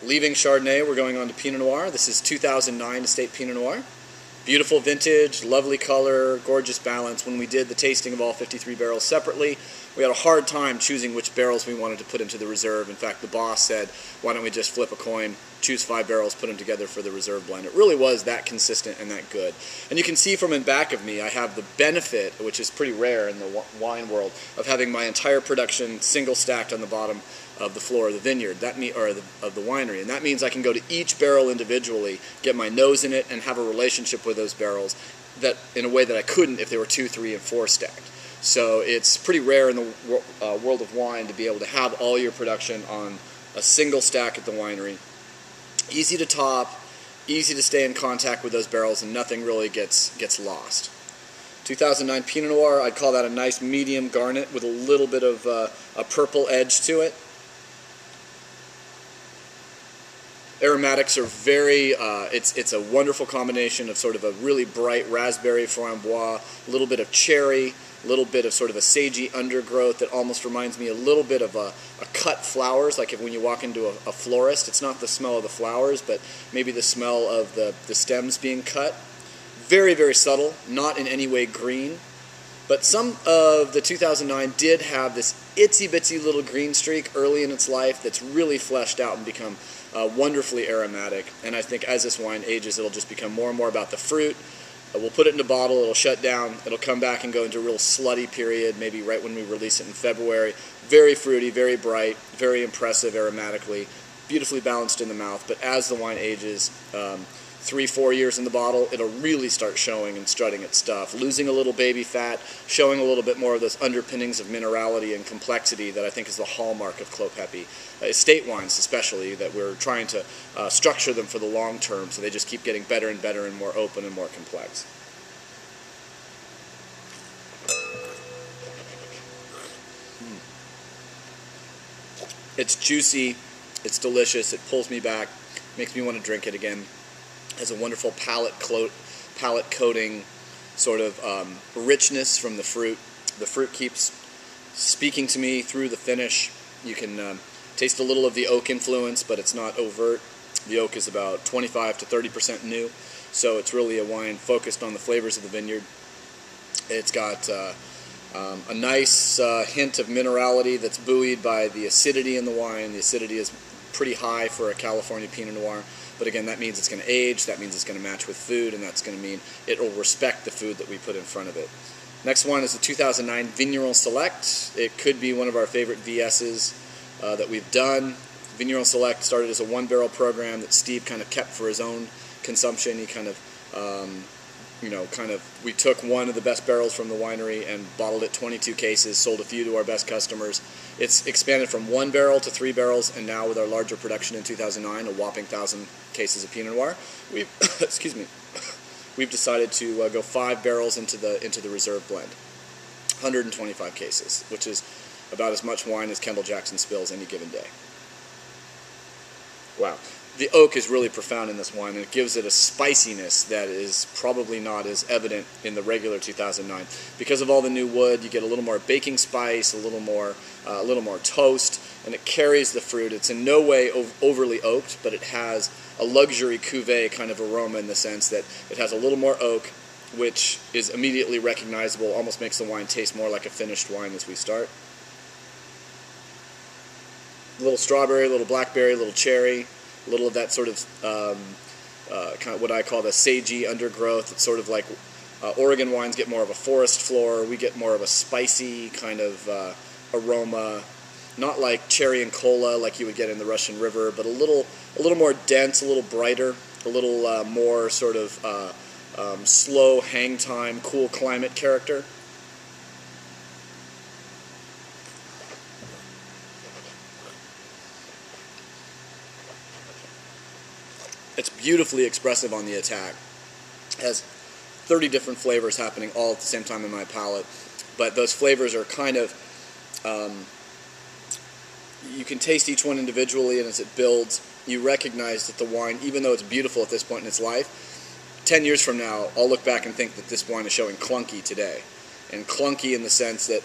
Leaving Chardonnay, we're going on to Pinot Noir. This is 2009 Estate Pinot Noir. Beautiful vintage, lovely color, gorgeous balance. When we did the tasting of all 53 barrels separately, we had a hard time choosing which barrels we wanted to put into the reserve. In fact, the boss said, why don't we just flip a coin, choose 5 barrels, put them together for the reserve blend. It really was that consistent and that good. And you can see from in back of me, I have the benefit, which is pretty rare in the wine world, of having my entire production single stacked on the bottom of the floor of the vineyard, of the winery. And that means I can go to each barrel individually, get my nose in it, and have a relationship with those barrels that in a way that I couldn't if they were 2, 3, and 4 stacked. So it's pretty rare in the world of wine to be able to have all your production on a single stack at the winery. Easy to top, easy to stay in contact with those barrels, and nothing really gets lost. 2009 Pinot Noir, I'd call that a nice medium garnet with a little bit of a purple edge to it. Aromatics are very, it's a wonderful combination of sort of a really bright raspberry framboise, a little bit of cherry, a little bit of sort of a sagey undergrowth that almost reminds me a little bit of a cut flowers, like when you walk into a florist. It's not the smell of the flowers, but maybe the smell of the stems being cut. Very, very subtle, not in any way green. But some of the 2009 did have this itsy-bitsy little green streak early in its life that's really fleshed out and become wonderfully aromatic. And I think as this wine ages, it'll just become more and more about the fruit. We'll put it in a bottle, it'll shut down, it'll come back and go into a real slutty period, maybe right when we release it in February. Very fruity, very bright, very impressive aromatically, beautifully balanced in the mouth. But as the wine ages, 3, 4 years in the bottle, it'll really start showing and strutting its stuff, losing a little baby fat, showing a little bit more of those underpinnings of minerality and complexity that I think is the hallmark of Clos Pepe. Estate wines especially, that we're trying to structure them for the long term, so they just keep getting better and better and more open and more complex. It's juicy, it's delicious, it pulls me back, makes me want to drink it again. Has a wonderful palate coating sort of richness from the fruit. The fruit keeps speaking to me through the finish. You can taste a little of the oak influence, but it's not overt. The oak is about 25 to 30% new, so it's really a wine focused on the flavors of the vineyard. It's got a nice hint of minerality that's buoyed by the acidity in the wine. The acidity is pretty high for a California Pinot Noir. But again, that means it's going to age, that means it's going to match with food, and that's going to mean it will respect the food that we put in front of it. Next one is the 2009 Vigneron Select. It could be one of our favorite VSs that we've done. Vigneron Select started as a 1-barrel program that Steve kind of kept for his own consumption. He kind of, we took one of the best barrels from the winery and bottled it 22 cases, sold a few to our best customers. It's expanded from 1 barrel to 3 barrels, and now with our larger production in 2009, a whopping 1,000 cases of Pinot Noir, we've we've decided to go 5 barrels into the reserve blend, 125 cases, which is about as much wine as Kendall Jackson spills any given day. Wow. The oak is really profound in this wine, and it gives it a spiciness that is probably not as evident in the regular 2009. Because of all the new wood, you get a little more baking spice, a little more toast, and it carries the fruit. It's in no way overly oaked, but it has a luxury cuvee kind of aroma in the sense that it has a little more oak, which is immediately recognizable, almost makes the wine taste more like a finished wine as we start. A little strawberry, a little blackberry, a little cherry. A little of that sort of kind of what I call the sagey undergrowth. It's sort of like Oregon wines get more of a forest floor. We get more of a spicy kind of aroma, not like cherry and cola like you would get in the Russian River, but a little more dense, a little brighter, a little more sort of slow hang time, cool climate character. It's beautifully expressive on the attack. It has 30 different flavors happening all at the same time in my palate, but those flavors are kind of, you can taste each one individually, and as it builds, you recognize that the wine, even though it's beautiful at this point in its life, 10 years from now, I'll look back and think that this wine is showing clunky today. And clunky in the sense that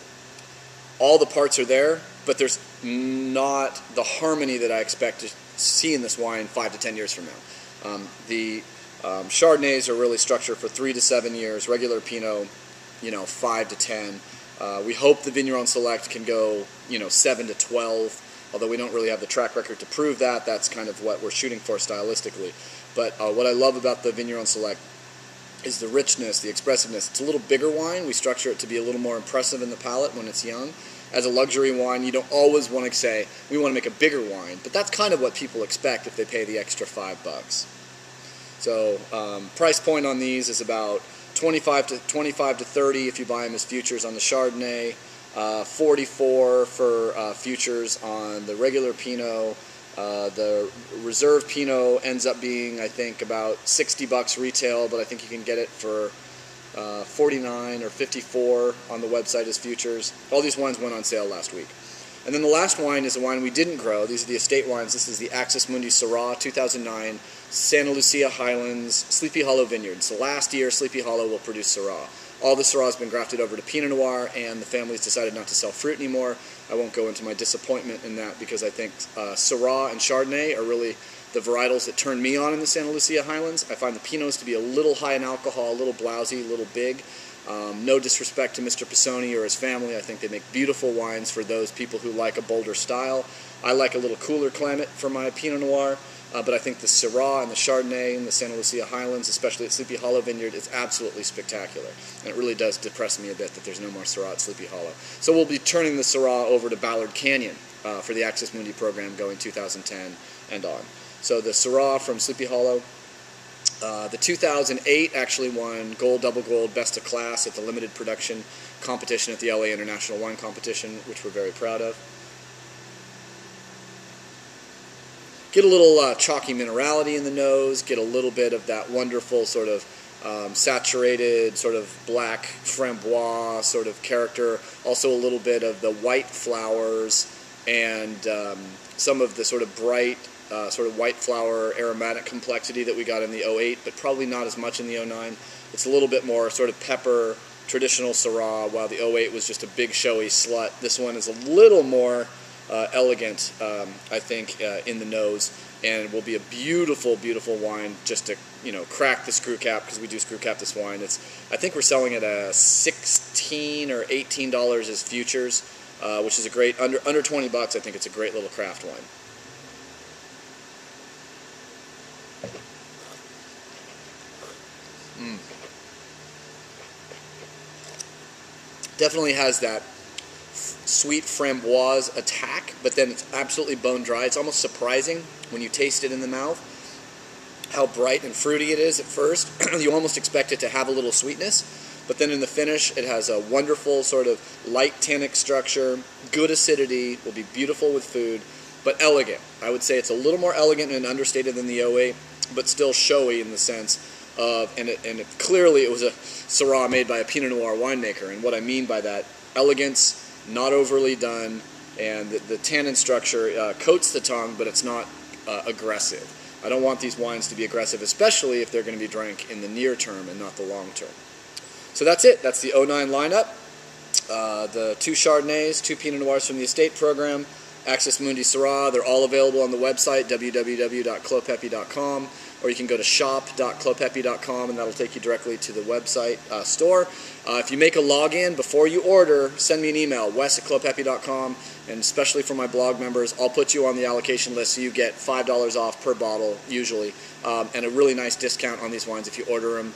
all the parts are there, but there's not the harmony that I expect seeing this wine 5 to 10 years from now. The Chardonnays are really structured for 3 to 7 years. Regular Pinot, 5 to 10. We hope the Vigneron Select can go, 7 to 12. Although we don't really have the track record to prove that. That's kind of what we're shooting for stylistically. But what I love about the Vigneron Select is the richness, the expressiveness. It's a little bigger wine. We structure it to be a little more impressive in the palate when it's young. As a luxury wine, you don't always want to say, we want to make a bigger wine. But that's kind of what people expect if they pay the extra $5. So price point on these is about 25 to 30 if you buy them as futures on the Chardonnay. 44 for futures on the regular Pinot. The reserve Pinot ends up being, I think, about $60 retail, but I think you can get it for 49 or 54 on the website as futures. All these wines went on sale last week. And then the last wine is a wine we didn't grow. These are the estate wines. This is the Axis Mundi Syrah 2009, Santa Lucia Highlands, Sleepy Hollow Vineyard. So last year, Sleepy Hollow will produce Syrah. All the Syrah has been grafted over to Pinot Noir, and the family's decided not to sell fruit anymore. I won't go into my disappointment in that because I think Syrah and Chardonnay are really the varietals that turn me on in the Santa Lucia Highlands. I find the Pinots to be a little high in alcohol, a little blousy, a little big. No disrespect to Mr. Pisoni or his family. I think they make beautiful wines for those people who like a bolder style. I like a little cooler climate for my Pinot Noir. But I think the Syrah and the Chardonnay and the Santa Lucia Highlands, especially at Sleepy Hollow Vineyard, is absolutely spectacular. And it really does depress me a bit that there's no more Syrah at Sleepy Hollow. So we'll be turning the Syrah over to Ballard Canyon for the Axis Mundi program going 2010 and on. So the Syrah from Sleepy Hollow, the 2008 actually won gold, double gold, best of class at the limited production competition at the LA International Wine Competition, which we're very proud of. Get a little chalky minerality in the nose, get a little bit of that wonderful sort of saturated, sort of black framboise sort of character, also a little bit of the white flowers and some of the sort of bright sort of white flower aromatic complexity that we got in the 08, but probably not as much in the 09. It's a little bit more sort of pepper, traditional Syrah, while the 08 was just a big showy slut. This one is a little more elegant, I think, in the nose, and will be a beautiful, beautiful wine just to, crack the screw cap, because we do screw cap this wine. I think we're selling it at $16 or $18 as futures, which is a great, under $20, I think it's a great little craft wine. Definitely has that sweet framboise attack, but then it's absolutely bone dry. It's almost surprising when you taste it in the mouth how bright and fruity it is at first. You almost expect it to have a little sweetness, but then in the finish it has a wonderful sort of light tannic structure, good acidity, will be beautiful with food, but elegant. I would say it's a little more elegant and understated than the 08, but still showy in the sense of, clearly it was a Syrah made by a Pinot Noir winemaker, and what I mean by that, elegance, not overly done, and the tannin structure coats the tongue, but it's not aggressive. I don't want these wines to be aggressive, especially if they're going to be drank in the near term and not the long term. So that's it. That's the 09 lineup. The 2 Chardonnays, 2 Pinot Noirs from the estate program, Axis Mundi Syrah. They're all available on the website, www.clospepe.com, or you can go to shop.clospepe.com, and that'll take you directly to the website store. If you make a login before you order, send me an email, wes@clospepe.com, and especially for my blog members, I'll put you on the allocation list so you get $5 off per bottle, usually, and a really nice discount on these wines if you order them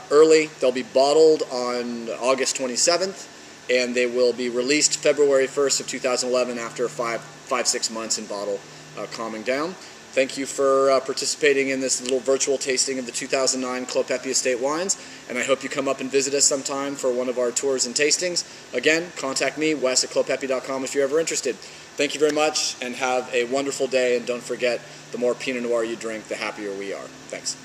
early. They'll be bottled on August 27th, and they will be released February 1st of 2011 after 5-6 months in bottle calming down. Thank you for participating in this little virtual tasting of the 2009 Clos Pepe Estate wines, and I hope you come up and visit us sometime for one of our tours and tastings. Again, contact me, wes@clospepe.com, if you're ever interested. Thank you very much, and have a wonderful day, and don't forget, the more Pinot Noir you drink, the happier we are. Thanks.